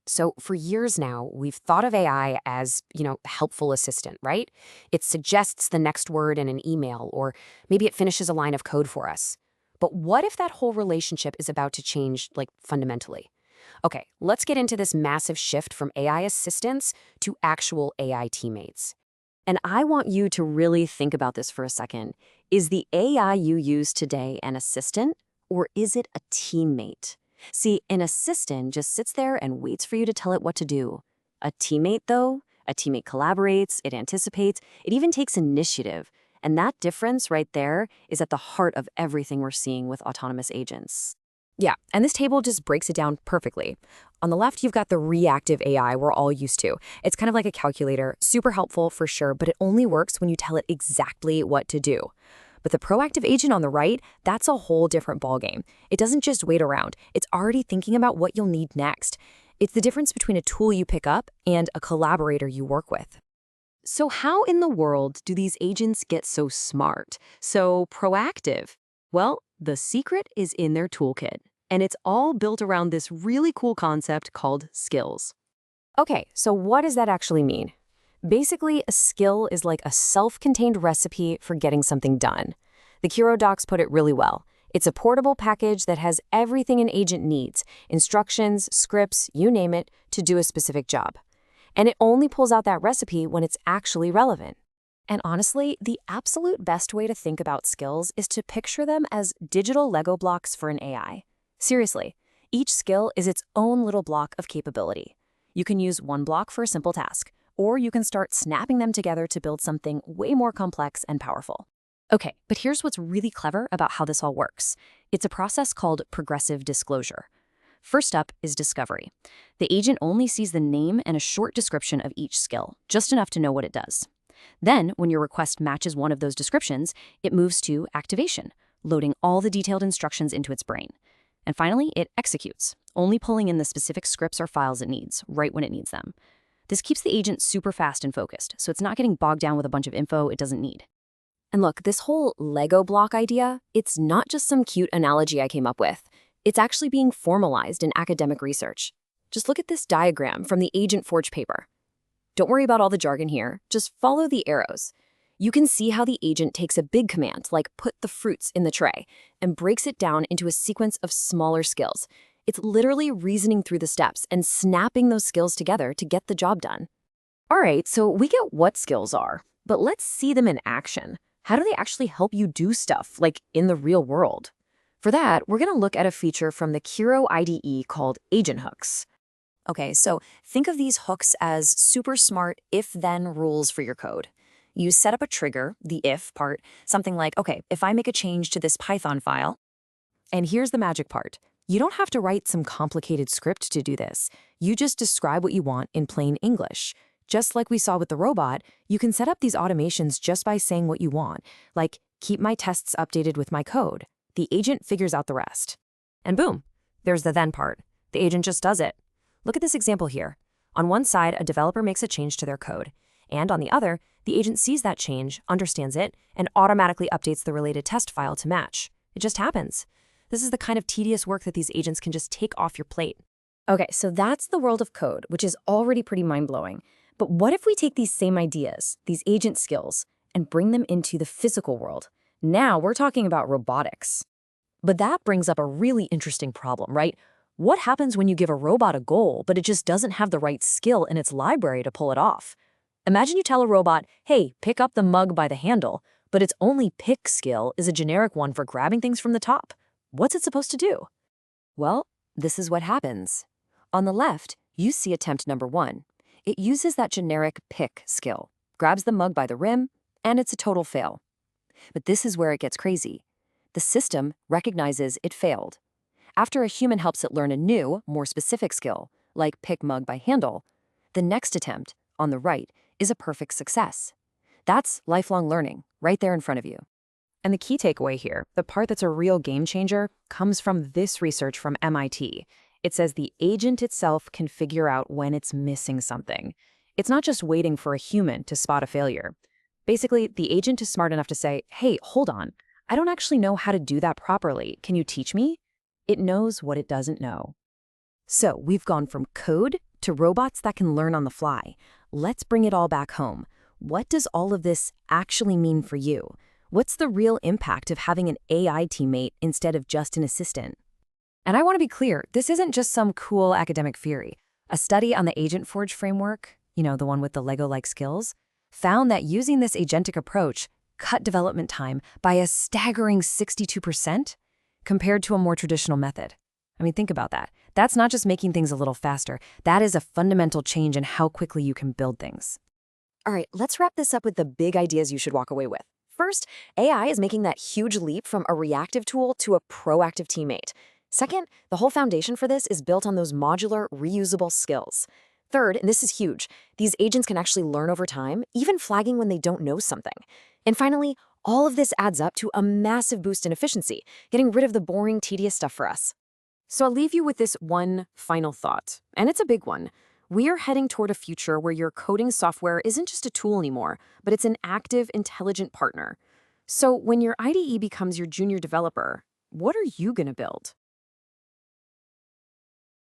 So for years now, we've thought of AI as, helpful assistant, right? It suggests the next word in an email, or maybe it finishes a line of code for us. But what if that whole relationship is about to change, fundamentally? Okay, let's get into this massive shift from AI assistants to actual AI teammates. And I want you to really think about this for a second. Is the AI you use today an assistant, or is it a teammate? See, an assistant just sits there and waits for you to tell it what to do. A teammate, though, a teammate collaborates, it anticipates, it even takes initiative. And that difference right there is at the heart of everything we're seeing with autonomous agents. Yeah, and this table just breaks it down perfectly. On the left, you've got the reactive AI we're all used to. It's kind of like a calculator, super helpful for sure, but it only works when you tell it exactly what to do. But the proactive agent on the right, that's a whole different ballgame. It doesn't just wait around. It's already thinking about what you'll need next. It's the difference between a tool you pick up and a collaborator you work with. So how in the world do these agents get so smart, so proactive? Well, the secret is in their toolkit, and it's all built around this really cool concept called skills. Okay, so what does that actually mean? Basically, a skill is like a self-contained recipe for getting something done. The Kiro docs put it really well. It's a portable package that has everything an agent needs, instructions, scripts, you name it, to do a specific job. And it only pulls out that recipe when it's actually relevant. And honestly, the absolute best way to think about skills is to picture them as digital Lego blocks for an AI. Seriously, each skill is its own little block of capability. You can use one block for a simple task, or you can start snapping them together to build something way more complex and powerful. Okay, but here's what's really clever about how this all works. It's a process called progressive disclosure. First up is discovery. The agent only sees the name and a short description of each skill, just enough to know what it does. Then, when your request matches one of those descriptions, it moves to activation, loading all the detailed instructions into its brain. And finally, it executes, only pulling in the specific scripts or files it needs, right when it needs them. This keeps the agent super fast and focused, so it's not getting bogged down with a bunch of info it doesn't need. And look, this whole Lego block idea, it's not just some cute analogy I came up with. It's actually being formalized in academic research. Just look at this diagram from the Agent Forge paper. Don't worry about all the jargon here, just follow the arrows. You can see how the agent takes a big command, like put the fruits in the tray, and breaks it down into a sequence of smaller skills. It's literally reasoning through the steps and snapping those skills together to get the job done. All right, so we get what skills are, but let's see them in action. How do they actually help you do stuff, like in the real world? For that, we're going to look at a feature from the Kiro IDE called Agent Hooks. Okay, so think of these hooks as super smart if-then rules for your code. You set up a trigger, the if part, something like, okay, if I make a change to this Python file, and here's the magic part. You don't have to write some complicated script to do this. You just describe what you want in plain English. Just like we saw with the robot, you can set up these automations just by saying what you want, like keep my tests updated with my code. The agent figures out the rest. And boom, there's the then part. The agent just does it. Look at this example here. On one side, a developer makes a change to their code, and on the other, the agent sees that change, understands it, and automatically updates the related test file to match. It just happens. This is the kind of tedious work that these agents can just take off your plate. Okay, so that's the world of code, which is already pretty mind-blowing. But what if we take these same ideas, these agent skills, and bring them into the physical world? Now we're talking about robotics. But that brings up a really interesting problem, right? What happens when you give a robot a goal, but it just doesn't have the right skill in its library to pull it off? Imagine you tell a robot, hey, pick up the mug by the handle, but its only pick skill is a generic one for grabbing things from the top. What's it supposed to do? Well, this is what happens. On the left, you see attempt number 1. It uses that generic pick skill, grabs the mug by the rim, and it's a total fail. But this is where it gets crazy. The system recognizes it failed. After a human helps it learn a new, more specific skill, like pick mug by handle, the next attempt, on the right, is a perfect success. That's lifelong learning, right there in front of you. And the key takeaway here, the part that's a real game changer, comes from this research from MIT. It says the agent itself can figure out when it's missing something. It's not just waiting for a human to spot a failure. Basically, the agent is smart enough to say, hey, hold on, I don't actually know how to do that properly. Can you teach me? It knows what it doesn't know. So we've gone from code to robots that can learn on the fly. Let's bring it all back home. What does all of this actually mean for you? What's the real impact of having an AI teammate instead of just an assistant? And I want to be clear, this isn't just some cool academic theory. A study on the Agent Forge framework, the one with the Lego-like skills, found that using this agentic approach cut development time by a staggering 62% compared to a more traditional method. I mean, think about that. That's not just making things a little faster. That is a fundamental change in how quickly you can build things. All right, let's wrap this up with the big ideas you should walk away with. First, AI is making that huge leap from a reactive tool to a proactive teammate. Second, the whole foundation for this is built on those modular, reusable skills. Third, and this is huge, these agents can actually learn over time, even flagging when they don't know something. And finally, all of this adds up to a massive boost in efficiency, getting rid of the boring, tedious stuff for us. So I'll leave you with this one final thought, and it's a big one. We are heading toward a future where your coding software isn't just a tool anymore, but it's an active, intelligent partner. So when your IDE becomes your junior developer, what are you going to build?